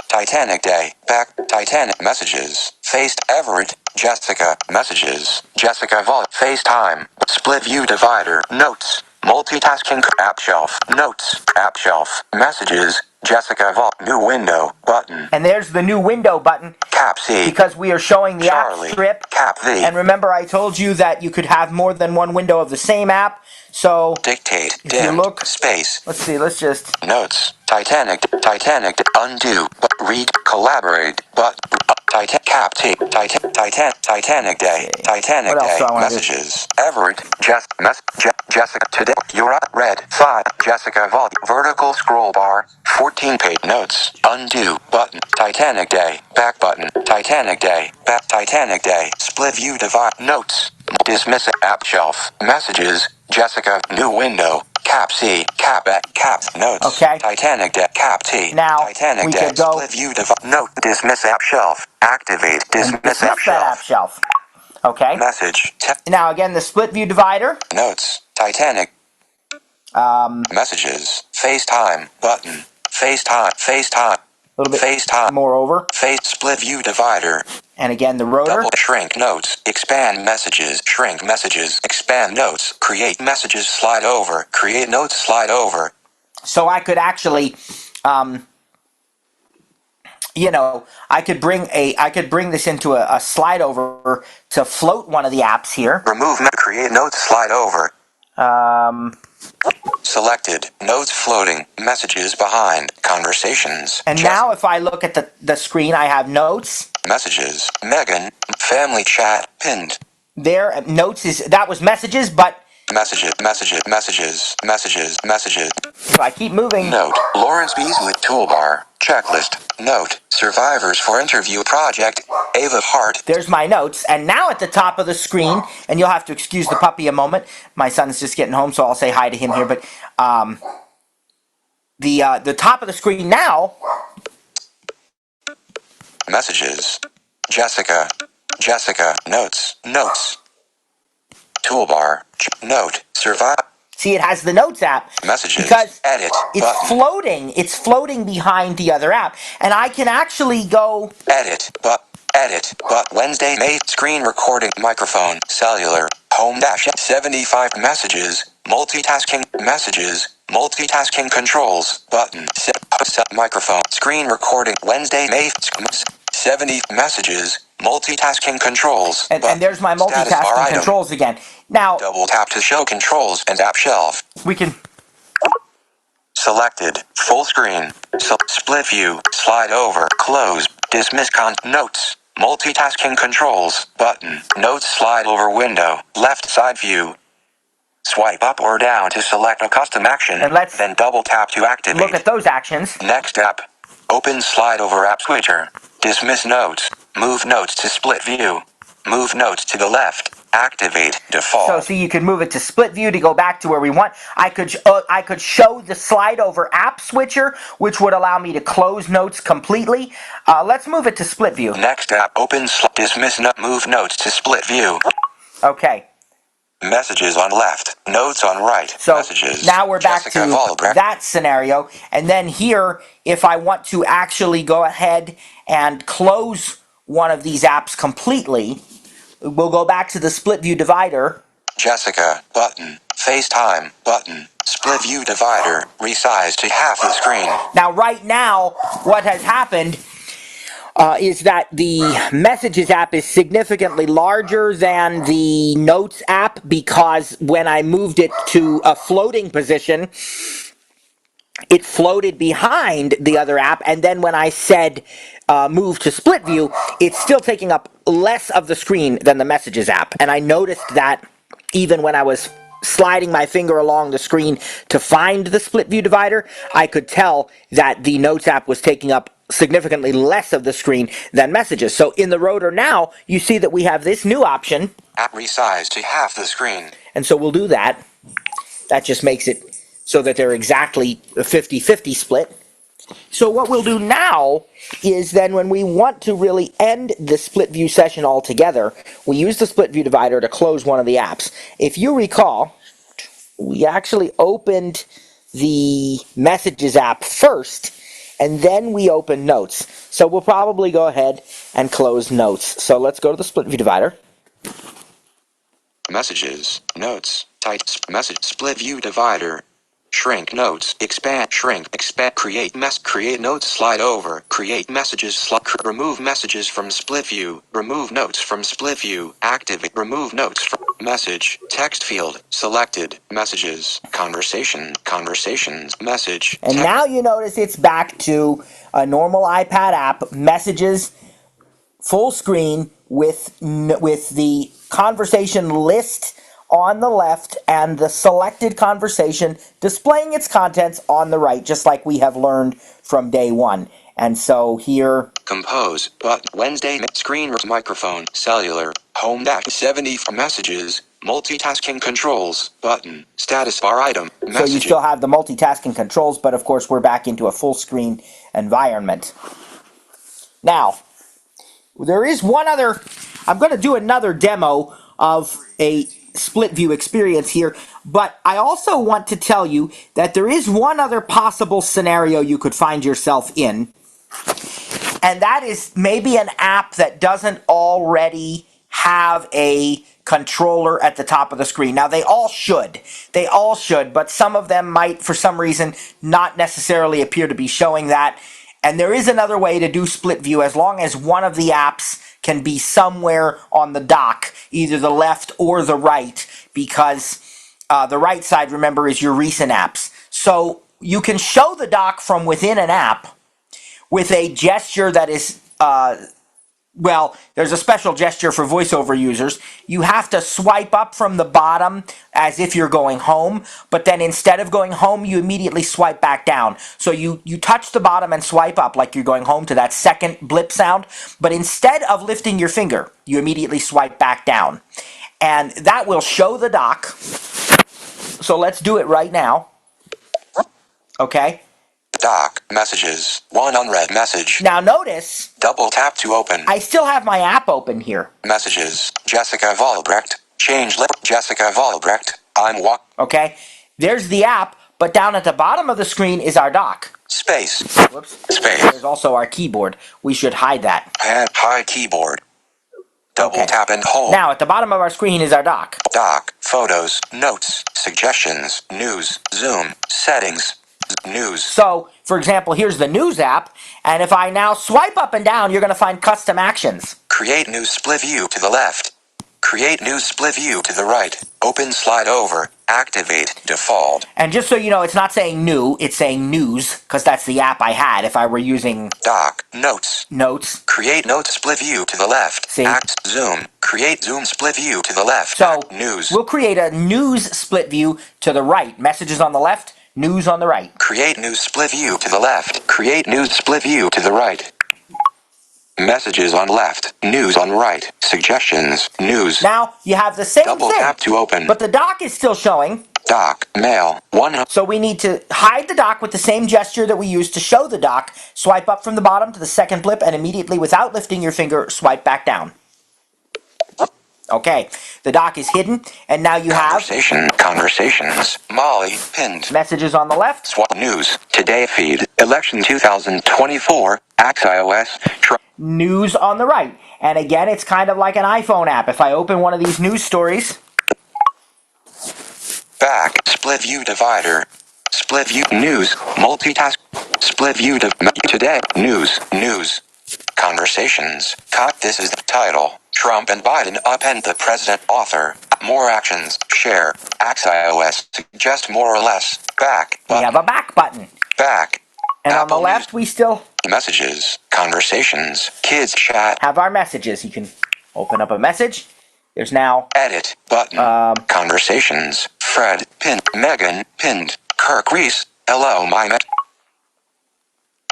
Titanic Day. Back. Titanic messages. Faced Everett. Jessica. Messages. Jessica Vol. FaceTime. Split view divider. Notes. Multitasking. App shelf. Notes. App shelf. Messages. Jessica Vol. New window. Button. And there's the new window button. Cap C. Because we are showing the Charlie. app strip. Cap V. And remember I told you that you could have more than one window of the same app. So dictate. If you look. Space. Let's see. Let's just. Notes. Titanic. Undo. Read. Collaborate. But. Cap T. Titanic Day. Titanic Day. Messages. Everett. Jessica. Today. You're red. 5. Jessica Vol. Vertical scroll bar. 14 page notes. Undo. Button. Titanic Day. Back button. Titanic Day. Back. Titanic Day. Split view divide. Notes. Dismiss app shelf. Messages. Jessica. New window. Cap C. Cap notes. Okay. Titanic Day. Cap T. Now Titanic we Day. could go. Split view divide. Note. Dismiss app shelf. Activate. Dismiss app shelf. Okay. Message. Now again, the split view divider. Notes. Titanic. Messages. FaceTime. Button. FaceTime. A little bit FaceTime. Moreover. Split view divider. And again, the rotor. Double shrink notes. Expand messages. Shrink messages. Expand notes. Create messages. Slide over. Create notes. Slide over. So I could actually, I could bring this into a slide over to float one of the apps here. Remove. Create notes. Slide over. Selected. Notes floating. Messages behind. Conversations. And now if I look at the screen, I have notes. Messages. Megan. Family chat. Pinned. There, notes that was messages, but... Messages. So I keep moving. Note. Lawrence Beasley. Toolbar. Checklist. Note. Survivors for interview project. Ava Hart. There's my notes. And now at the top of the screen, and you'll have to excuse the puppy a moment. My son's just getting home, so I'll say hi to him here. But the top of the screen now. Messages. Jessica. Notes. Toolbar. Note. Survive. See, it has the Notes app. Messages. Because edit. It's button. floating. It's floating behind the other app. And I can actually go... Edit. But Wednesday, May. Screen recording. Microphone. Cellular. Home dash. 75 messages. Multitasking. Messages. Multitasking controls. Button. Microphone. Screen recording. Wednesday, May. 70 messages, multitasking controls. And there's my Status bar multitasking item. controls again. Now, Double tap to show controls and app shelf. we can... Selected. Full screen. Split view. Slide over. Close. Dismiss notes. Multitasking controls. Button. Notes slide over window. Left side view. Swipe up or down to select a custom action. And let's then double tap to activate. look at those actions. Next app. Open slide over app switcher. Dismiss notes. Move notes to split view. Move notes to the left. Activate default. So see, you can move it to split view to go back to where we want. I could show the slide over app switcher, which would allow me to close notes completely. Let's move it to split view. Next app. Open dismiss move notes to split view. Okay. Messages on left, notes on right. So messages. now we're back Jessica to Volbrecht. that scenario. And then here, if I want to actually go ahead and close one of these apps completely, we'll go back to the split view divider. Jessica, button. FaceTime, button. Split view divider, resize to half the screen. Now, right now, what has happened is that the Messages app is significantly larger than the Notes app, because when I moved it to a floating position, it floated behind the other app, and then when I said move to split view, it's still taking up less of the screen than the Messages app. And I noticed that even when I was sliding my finger along the screen to find the split view divider, I could tell that the Notes app was taking up significantly less of the screen than Messages. So in the rotor now, you see that we have this new option. App resize to half the screen. And so we'll do that. That just makes it so that they're exactly a 50-50 split. So what we'll do now is then when we want to really end the split view session altogether, we use the split view divider to close one of the apps. If you recall, we actually opened the Messages app first, and then we open Notes. So we'll probably go ahead and close Notes. So let's go to the split view divider. Messages, notes, tight, message, split view divider. Shrink notes, expand, shrink, expand, create notes, slide over, create messages, remove messages from split view, remove notes from split view, activate, remove notes from message, text field, selected, messages, conversations, message. And now you notice it's back to a normal iPad app, Messages, full screen with the conversation list on the left and the selected conversation displaying its contents on the right, just like we have learned from day one. And so here... Compose, but Wednesday, screen, microphone, cellular, home dash 70 for messages, multitasking controls, button, status bar item, messages. So you still have the multitasking controls, but of course we're back into a full screen environment. Now, there is one other... I'm going to do another demo of a split view experience here, but I also want to tell you that there is one other possible scenario you could find yourself in, and that is maybe an app that doesn't already have a controller at the top of the screen. Now, they all should, but some of them might, for some reason, not necessarily appear to be showing that. And there is another way to do split view as long as one of the apps can be somewhere on the dock, either the left or the right, because the right side, remember, is your recent apps. So you can show the dock from within an app with a gesture that is, well, there's a special gesture for voiceover users. You have to swipe up from the bottom as if you're going home, but then instead of going home, you immediately swipe back down. So you touch the bottom and swipe up like you're going home to that second blip sound, but instead of lifting your finger, you immediately swipe back down. And that will show the dock. So let's do it right now. Okay? Dock, messages, one unread message. Now notice, Double tap to open. I still have my app open here. Messages, Jessica Volbrecht, change Jessica Volbrecht, I'm walk. Okay? There's the app, but down at the bottom of the screen is our dock. Space. Whoops. Space. There's also our keyboard. We should hide that. And high keyboard. Double Okay. tap and hold. Now, at the bottom of our screen is our dock. Dock, photos, notes, suggestions, news, zoom, settings. News. So, for example, here's the News app, and if I now swipe up and down, you're going to find custom actions. Create new split view to the left. Create new split view to the right. Open slide over. Activate default. And just so you know, it's not saying new, it's saying news, because that's the app I had if I were using Doc. Notes. Notes. Create note split view to the left. See? Act zoom. Create zoom split view to the left. So, News. we'll create a news split view to the right. Messages on the left, news on the right. Create news split view to the left. Create news split view to the right. Messages on left. News on right. Suggestions. News. Now, you have the same Double thing. tap to open. But the dock is still showing. Doc. Mail. 100. So we need to hide the dock with the same gesture that we used to show the dock. Swipe up from the bottom to the second blip and immediately, without lifting your finger, swipe back down. Okay, the dock is hidden, and now you have Conversations. Molly. Pinned. messages on the left. Swap news. Today feed. Election 2024. Axe iOS. News on the right. And again, it's kind of like an iPhone app. If I open one of these news stories. Back. Split view divider. Split view. News. Multitask. Split view. Today. News. News. Conversations. Cut. This is the title. Trump and Biden upend the president. Author. More actions. Share. Axe iOS. Suggest more or less. Back. We have a back button. Back. And Apple on the left, we still Messages. Conversations. Kids chat. have our messages. You can open up a message. There's now Edit. Button. Conversations. Fred. Pinned. Megan. Pinned. Kirk Reese. Hello, my met.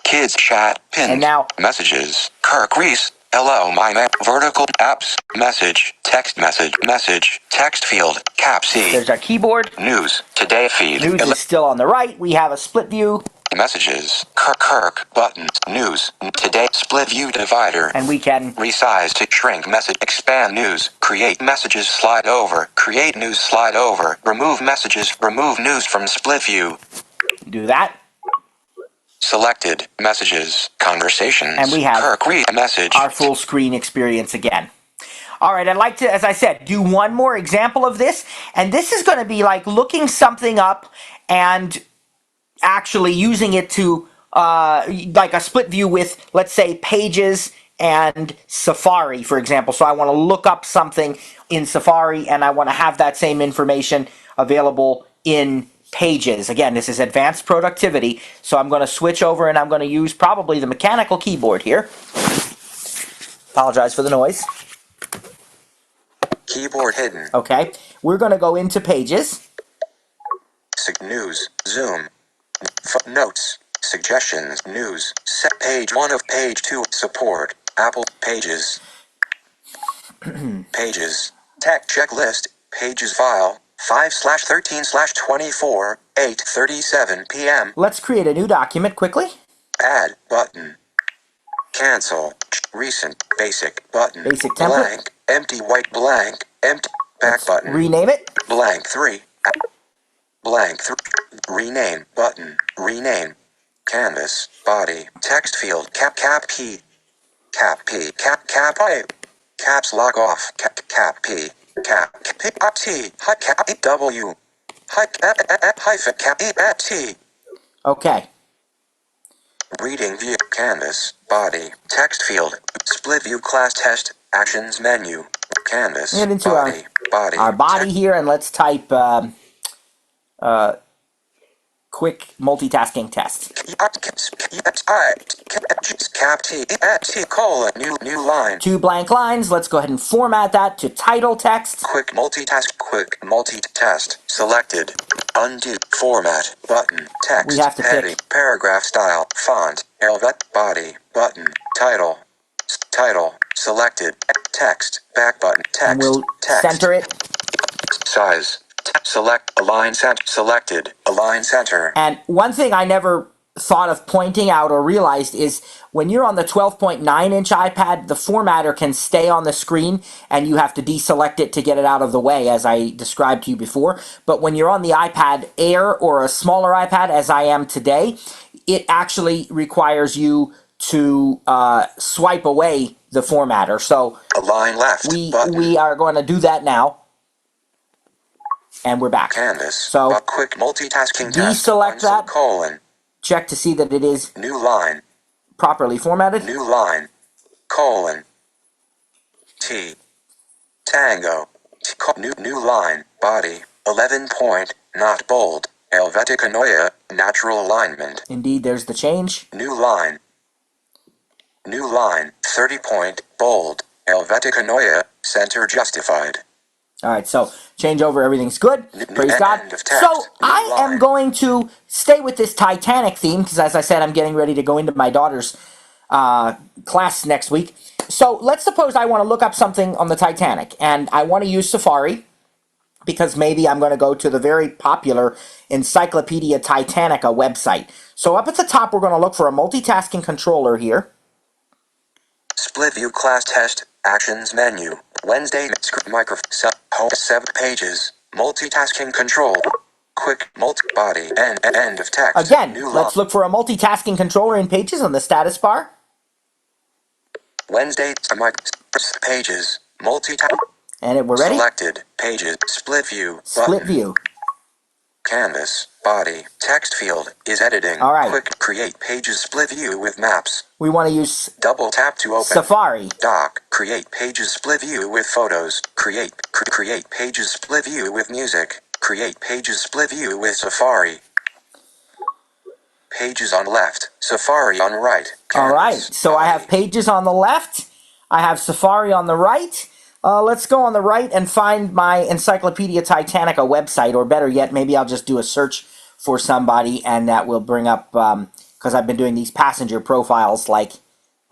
Kids chat. Pinned. And now Messages. Kirk Reese. Hello, my met. Vertical apps. Message. Text message. Message. Text field. Cap C. there's our keyboard. News. Today feed. News is still on the right. We have a split view. Messages. Kirk. Buttons. News. Today. Split view divider. And we can Resize to shrink message. Expand news. Create messages. Slide over. Create news. Slide over. Remove messages. Remove news from split view. do that. Selected. Messages. Conversations. And we have Kirk read a message. Our full screen experience again. All right, I'd like to, as I said, do one more example of this. And this is going to be like looking something up and actually using it to, like a split view with, let's say, Pages and Safari, for example. So I want to look up something in Safari and I want to have that same information available in Pages. Again, this is advanced productivity. So I'm going to switch over and I'm going to use probably the mechanical keyboard here. Apologize for the noise. Keyboard hidden. Okay, we're going to go into Pages. News. Zoom. Notes. Suggestions. News. Set page 1 of page 2. Support. Apple. Pages. Pages. Tech checklist. Pages file. 5/13/24. 8:37 p.m. Let's create a new document quickly. Add button. Cancel. Recent. Basic button. Basic template. Blank. Empty white blank. Empty. Back button. Rename it. Blank 3. Blank 3. Rename button. Rename. Canvas. Body. Text field. Cap P. Cap P. Cap I. Caps lock off. Cap P. Cap P. T. Hot cap W. Hyphen cap T. Okay. Reading view. Canvas. Body. Text field. Split view class test. Actions menu. Canvas. Get into body. our body here and let's type quick multitasking test. Cap T colon new line. 2 blank lines. Let's go ahead and format that to title text. Quick multitask. Selected. Undo. Format. Button. Text. We have to heading. pick. Paragraph style. Font. Helvet. Body. Button. Title. Selected. Text. Back button. Text. And we'll text. center it. Size. Select. Align center. Selected. Align center. And one thing I never thought of pointing out or realized is when you're on the 12.9-inch iPad, the formatter can stay on the screen and you have to deselect it to get it out of the way, as I described to you before. But when you're on the iPad Air or a smaller iPad, as I am today, it actually requires you to swipe away the formatter. So Align left. we are going to do that now. And we're back. Canvas. So quick multitasking deselect test. that. Colon. check to see that it is New line. properly formatted. New line. Colon. T. Tango. New line. Body. 11 point. Not bold. Helvetica Neue. Natural alignment. Indeed, there's the change. New line. New line. 30 point. Bold. Helvetica Neue. Center justified. All right, so change over, everything's good. Praise God. End of text. So New I am line. going to stay with this Titanic theme because, as I said, I'm getting ready to go into my daughter's class next week. So let's suppose I want to look up something on the Titanic, and I want to use Safari because maybe I'm going to go to the very popular Encyclopedia Titanica website. So up at the top, we're going to look for a multitasking controller here. Split view class test. Actions menu. Wednesday. Microphone. Home 7 pages. Multitasking control. Quick multi-body. End of text. Again, New let's look for a multitasking controller in Pages on the status bar. Wednesday. Pages. Multitask. And we're ready. Selected. Pages. Split view. Split Button. view. Canvas. Body. Text field. Is editing. All right. Quick. Create pages. Split view with maps. We want to use Double tap to open. Safari. Dock. Create pages. Split view with photos. Create pages. Split view with music. Create pages. Split view with Safari. Pages on left. Safari on right. All right, Canvas. so I Body. have Pages on the left. I have Safari on the right. Let's go on the right and find my Encyclopedia Titanica website, or better yet, maybe I'll just do a search for somebody, and that will bring up, because I've been doing these passenger profiles, like,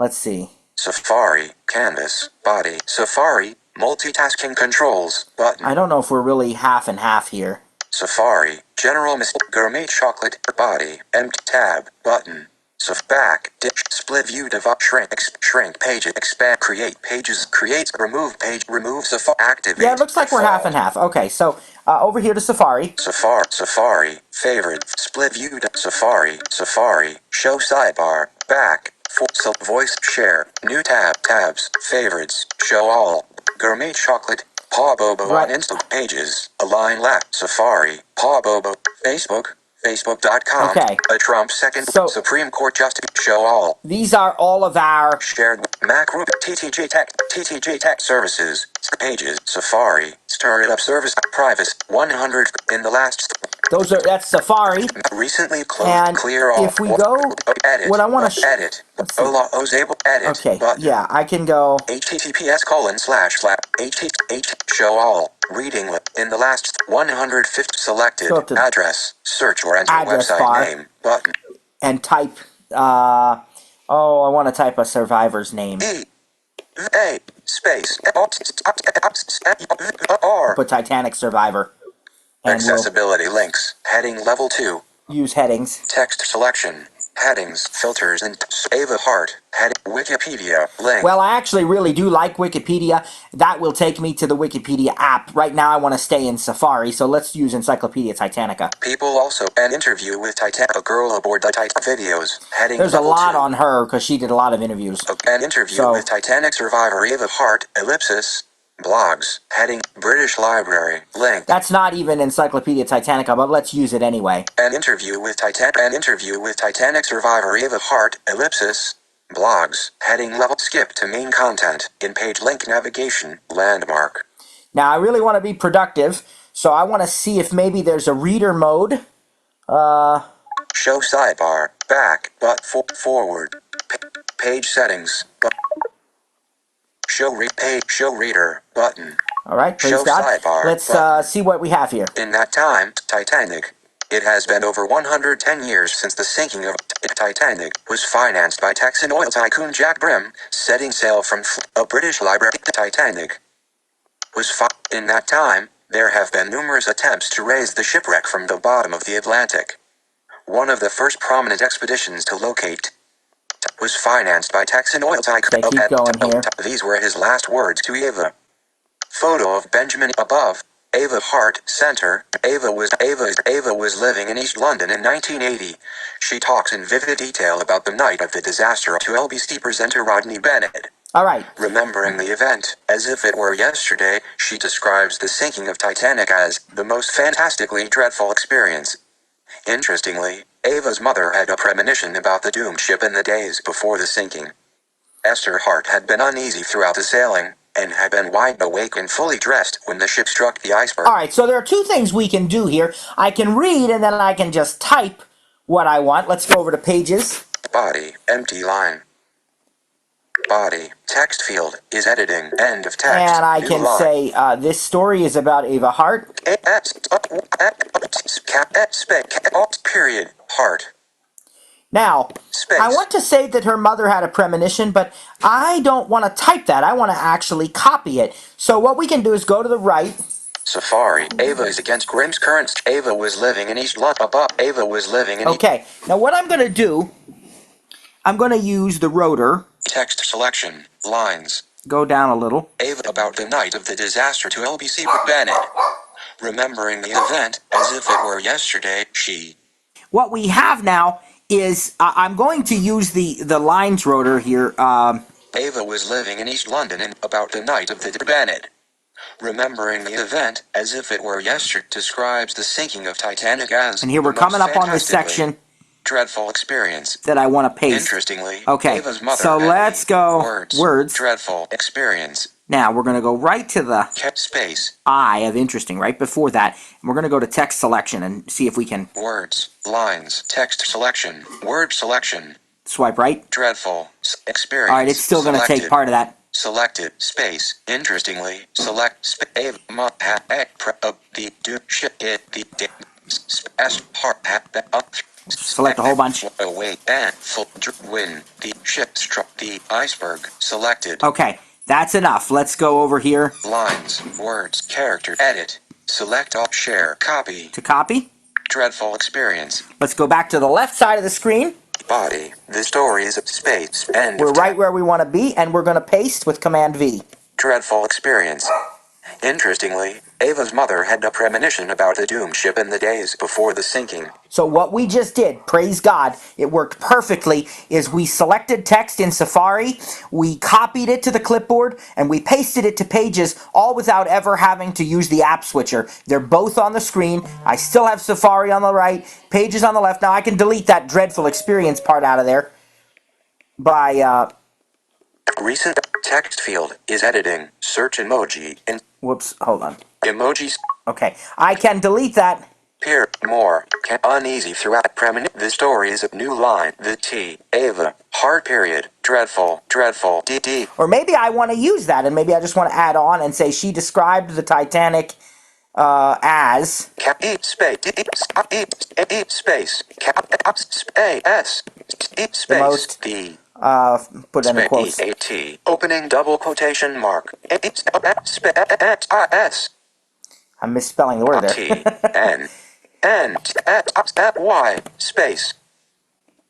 let's see. Safari. Canvas. Body. Safari. Multitasking controls. Button. I don't know if we're really half and half here. Safari. General Gourmet chocolate. Body. Empty tab. Button. Back. Ditch. Split view. Divide. Shrink page. Expand. Create pages. Create. Remove page. Remove Safari. Activate. Yeah, it looks like we're half and half. Okay, so over here to Safari. Safari. Favorite. Split view. Safari. Show sidebar. Back. Voice. Share. New tab. Tabs. Favorites. Show all. Gourmet chocolate. Paw Bobo Right. on Insta pages. Align left. Safari. Paw Bobo. Facebook. Facebook.com. Okay. A Trump second. So- Supreme Court Justice. Show all. These are all of our... Shared Mac Group. TTJ Tech Services. Pages. Safari. Stir it up service. Privacy. 100 in the last. That's Safari. Recently closed. And Clear all. if we go... Edit. what I want to... Edit. Let's see. Able. Edit. Okay, Button. yeah, I can go... https:// show all reading in the last 150 selected Go to address search or enter address website bar. name button and type, I want to type a survivor's name. A space R Put Titanic Survivor. And accessibility links heading level 2 we'll use headings. text selection headings filters and Ava Hart heading Wikipedia link. Well, I actually really do like Wikipedia. That will take me to the Wikipedia app. Right now I want to stay in Safari, so let's use Encyclopedia Titanica. People also an interview with a girl aboard the Titanic videos heading There's a level lot 2. on her because she did a lot of interviews. An interview with Titanic survivor Ava Hart, ellipsis, blogs, heading, British Library, link. That's not even Encyclopedia Titanica, but let's use it anyway. An interview with Titanic survivor Ava Hart, ellipsis, blogs, heading level, skip to main content, in page link navigation, landmark. Now, I really want to be productive, so I want to see if maybe there's a reader mode. Show sidebar, back, but forward, page settings, show reader, button. All right, praise Show God. sidebar, Let's see what we have here. In that time, Titanic. It has been over 110 years since the sinking of Titanic was financed by Texan oil tycoon Jack Brim, setting sail from a British library. Titanic was in that time, there have been numerous attempts to raise the shipwreck from the bottom of the Atlantic. One of the first prominent expeditions to locate was financed by Texan oil tycoon. Okay, keep going here. These were his last words to Ava. Photo of Benjamin above. Ava Hart, Center. Ava was living in East London in 1980. She talks in vivid detail about the night of the disaster to LBC presenter Rodney Bennett. All right. Remembering the event, as if it were yesterday, she describes the sinking of Titanic as the most fantastically dreadful experience. Interestingly, Ava's mother had a premonition about the doomed ship in the days before the sinking. Esther's heart had been uneasy throughout the sailing, and had been wide awake and fully dressed when the ship struck the iceberg. All right, so there are two things we can do here. I can read, and then I can just type what I want. Let's go over to pages. Body, empty line. Body, text field, is editing, end of text. And I new can line. say, this story is about Ava Hart. Period, heart. Now, Space. I want to say that her mother had a premonition, but I don't want to type that. I want to actually copy it. So what we can do is go to the right. Safari. Ava is against Grimm's currents. Ava was living in East London. Ava was living in Okay, now what I'm going to do, I'm going to use the rotor. Text selection. Lines. Go down a little. Ava about the night of the disaster to LBC Bennett. Remembering the event as if it were yesterday, she. What we have now is, I'm going to use the lines rotor here. Ava was living in East London and about the night of the Bennett. Remembering the event as if it were yesterday describes the sinking of Titanic as. And here we're coming up on this section dreadful experience that I want to paste. Interestingly, okay, Ava's mother so let's go words. Dreadful experience. Now we're going to go right to the space I of interesting right before that, and we're going to go to text selection and see if we can words, lines, text selection, word selection. Swipe right. Dreadful experience. All right, it's still going to take part of that. Selected space. Interestingly, select the Select a whole bunch. Away and full when the ship struck the iceberg. Selected. Okay, that's enough. Let's go over here. Lines, words, character, edit. Select all, share, copy. To copy. Dreadful experience. Let's go back to the left side of the screen. Body. The story is space. End. We're right where we want to be, and we're going to paste with Command V. Dreadful experience. Interestingly, Ava's mother had a premonition about the doomed ship in the days before the sinking. So what we just did, praise God, it worked perfectly, is we selected text in Safari, we copied it to the clipboard, and we pasted it to Pages, all without ever having to use the app switcher. They're both on the screen. I still have Safari on the right, Pages on the left. Now I can delete that dreadful experience part out of there by... Recent text field is editing. Search emoji and... Whoops, hold on. Emojis. Okay, I can delete that. Peer, more, uneasy throughout premonition. The story is a new line. The T, Ava, hard period, dreadful, DD. Or maybe I want to use that, and maybe I just want to add on and say she described the Titanic as... space, space, the most... the... put in the quotes. A-T, opening double quotation mark. S. I'm misspelling the word there. T-N-Y, space.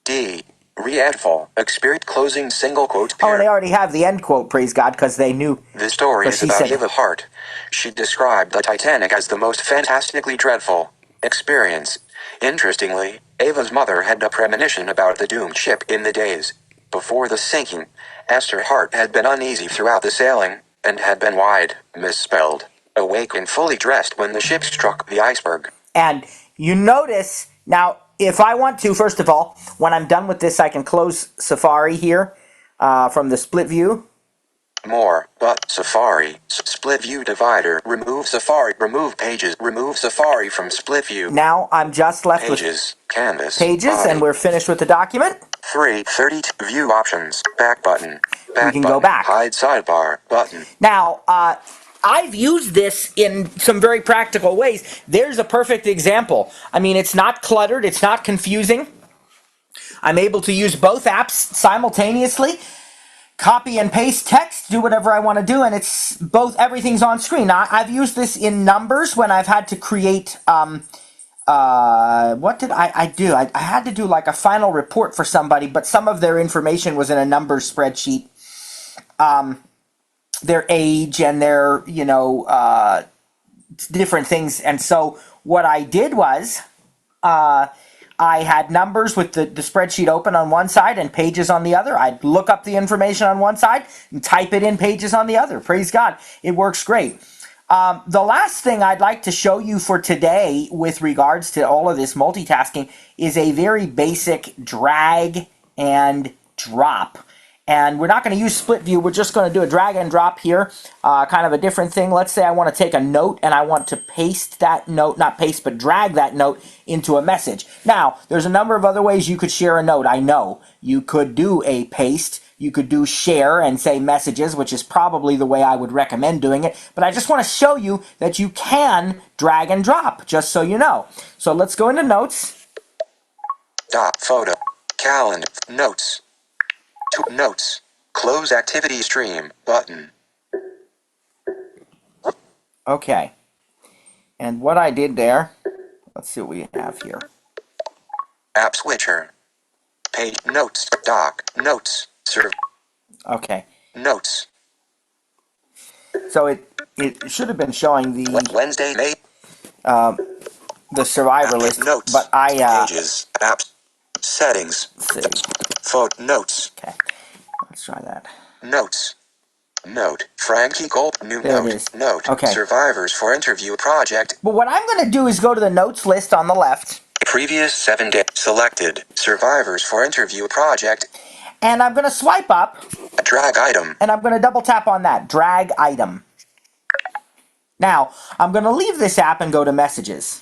D, re-edful, experience closing single quote. Oh, and they already have the end quote, praise God, because they knew. The story is about Ava Hart. She described the Titanic as the most fantastically dreadful experience. Interestingly, Ava's mother had a premonition about the doomed ship in the days before the sinking. Esther Hart had been uneasy throughout the sailing, and had been wide, misspelled, awake and fully dressed when the ship struck the iceberg. And you notice, now, if I want to, first of all, when I'm done with this, I can close Safari here from the split view. More, but Safari, split view divider, remove Safari, remove Pages, remove Safari from split view. Now I'm just left Pages, with Canvas, Pages, body. And we're finished with the document. 3:32 view options, back button, back we can button, go back. hide sidebar, button. Now, I've used this in some very practical ways. There's a perfect example. I mean, it's not cluttered, it's not confusing. I'm able to use both apps simultaneously. Copy and paste text, do whatever I want to do, and it's both, everything's on screen. Now, I've used this in numbers when I've had to create, what did I do? I had to do like a final report for somebody, but some of their information was in a numbers spreadsheet. Their age and their, different things. And so what I did was, I had numbers with the spreadsheet open on one side and Pages on the other. I'd look up the information on one side and type it in Pages on the other. Praise God. It works great. The last thing I'd like to show you for today with regards to all of this multitasking is a very basic drag and drop. And we're not going to use split view. We're just going to do a drag and drop here, kind of a different thing. Let's say I want to take a note and I want to paste that note, not paste, but drag that note into a message. Now, there's a number of other ways you could share a note. I know you could do a paste. You could do share and say messages, which is probably the way I would recommend doing it. But I just want to show you that you can drag and drop, just so you know. So let's go into notes. Dot photo. Calendar. Notes. To notes. Close activity stream button. Okay. And what I did there, let's see what we have here. App switcher. Page notes. Doc. Notes. Serve. Okay. Notes. So it should have been showing the Wednesday, May. the survivor list, Notes. but I Pages. Apps. Settings. let's see. Photo. Notes. Okay. Let's try that. Notes. Note. Frankie Gold. New There it note. is. Note. Okay. Survivors for interview project. But what I'm going to do is go to the notes list on the left. Previous 7 days. Selected. Survivors for interview project. And I'm going to swipe up. A drag item. And I'm going to double tap on that. Drag item. Now, I'm going to leave this app and go to messages.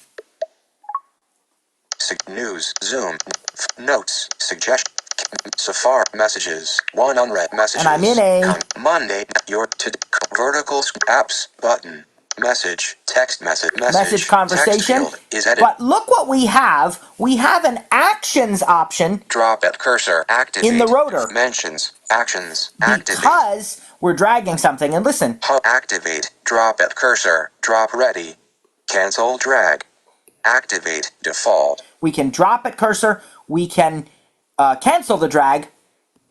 News. Zoom. Notes. Suggestion. Safari. Messages. 1 unread messages. And I'm in a Monday. Your to vertical apps button. Message. Text message. message conversation. Text field is edited. But look what we have. We have an actions option. Drop at cursor. Activate. In the rotor. Mentions. Actions. Activate. Because we're dragging something. And listen. Activate. Drop at cursor. Drop ready. Cancel drag. Activate. Default. We can drop at cursor. We can cancel the drag.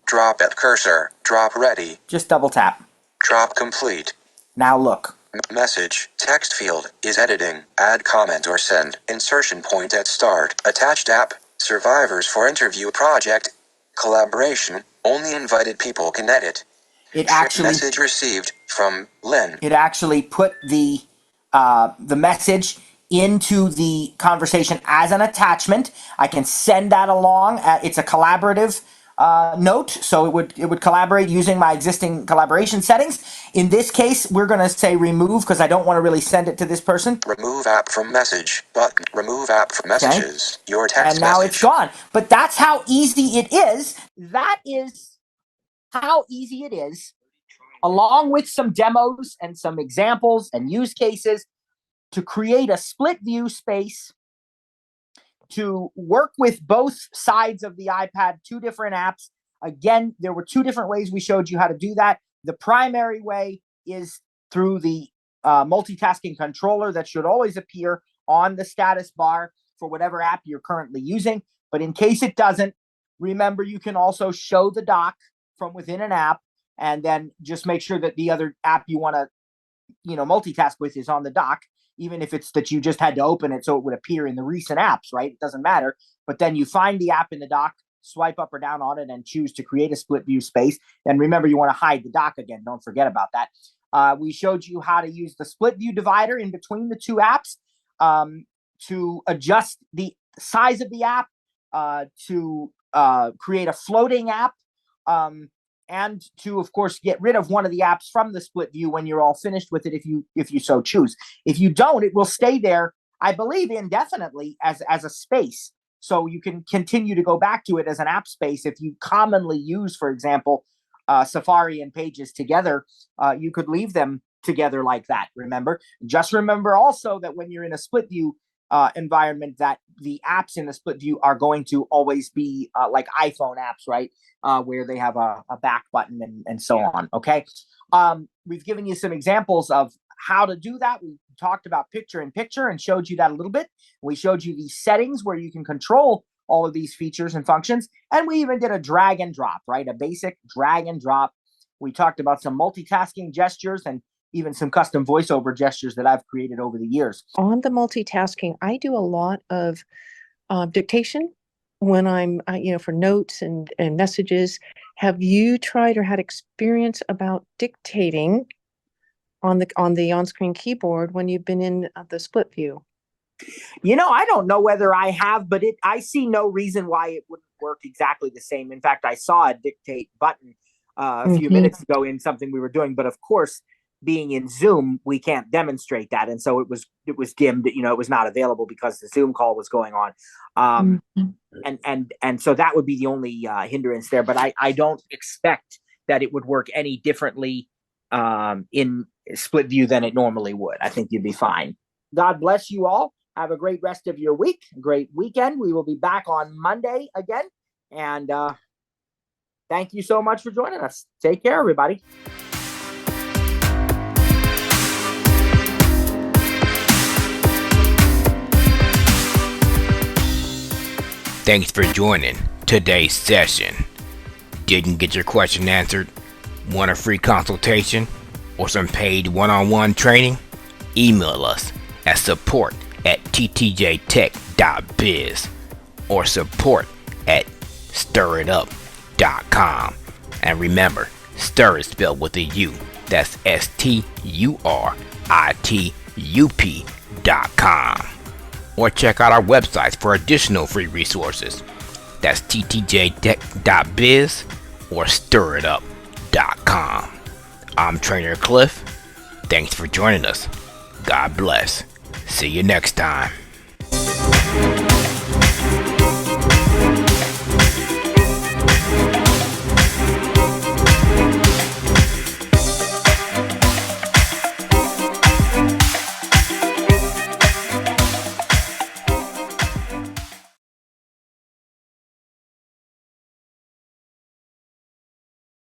Drop at cursor. Drop ready. Just double tap. Drop complete. Now look. Message. Text field is editing. Add comment or send. Insertion point at start. Attached app. Survivors for interview project. Collaboration. Only invited people can edit. It actually message received from Lynn. It actually put the message into the conversation as an attachment. I can send that along. It's a collaborative note, so it would collaborate using my existing collaboration settings. In this case, we're going to say remove because I don't want to really send it to this person. Remove app from message button. Remove app from messages. Okay. Your text and now message. It's gone. But that's how easy it is. That is how easy it is, along with some demos and some examples and use cases, to create a split view space, to work with both sides of the iPad, 2 different apps. Again, there were 2 different ways we showed you how to do that. The primary way is through the multitasking controller that should always appear on the status bar for whatever app you're currently using. But in case it doesn't, remember you can also show the dock from within an app and then just make sure that the other app you want to multitask with is on the dock, even if it's that you just had to open it so it would appear in the recent apps, right? It doesn't matter. But then you find the app in the dock, swipe up or down on it, and choose to create a split view space. And remember, you want to hide the dock again. Don't forget about that. We showed you how to use the split view divider in between the 2 apps to adjust the size of the app, to create a floating app, and to, of course, get rid of one of the apps from the split view when you're all finished with it, if you so choose. If you don't, it will stay there, I believe, indefinitely as a space. So you can continue to go back to it as an app space. If you commonly use, for example, Safari and Pages together, you could leave them together like that, remember? Just remember also that when you're in a split view environment, that the apps in the split view are going to always be like iPhone apps, right? Where they have a back button and so on, okay? We've given you some examples of how to do that. We talked about picture-in-picture and showed you that a little bit. We showed you the settings where you can control all of these features and functions. And we even did a drag and drop, right? A basic drag and drop. We talked about some multitasking gestures and even some custom voiceover gestures that I've created over the years. On the multitasking, I do a lot of dictation when I'm, for notes and messages. Have you tried or had experience about dictating on the on-screen keyboard when you've been in the split view? I don't know whether I have, but I see no reason why it wouldn't work exactly the same. In fact, I saw a dictate button a few minutes ago in something we were doing, but of course, being in Zoom, we can't demonstrate that, and so it was dimmed. It was not available because the Zoom call was going on, and so that would be the only hindrance there. But I don't expect that it would work any differently in split view than it normally would. I think you'd be fine. God bless you all. Have a great rest of your week, great weekend. We will be back on Monday again. And thank you so much for joining us. Take care, everybody. Thanks for joining today's session. Didn't get your question answered? Want a free consultation or some paid one-on-one training? Email us at support@ttjtech.biz or support@stiritup.com. And remember, stir is spelled with a U. That's STURITUP.com. Or check out our websites for additional free resources. That's ttjtech.biz or stiritup.com. I'm Trainer Cliff. Thanks for joining us. God bless. See you next time.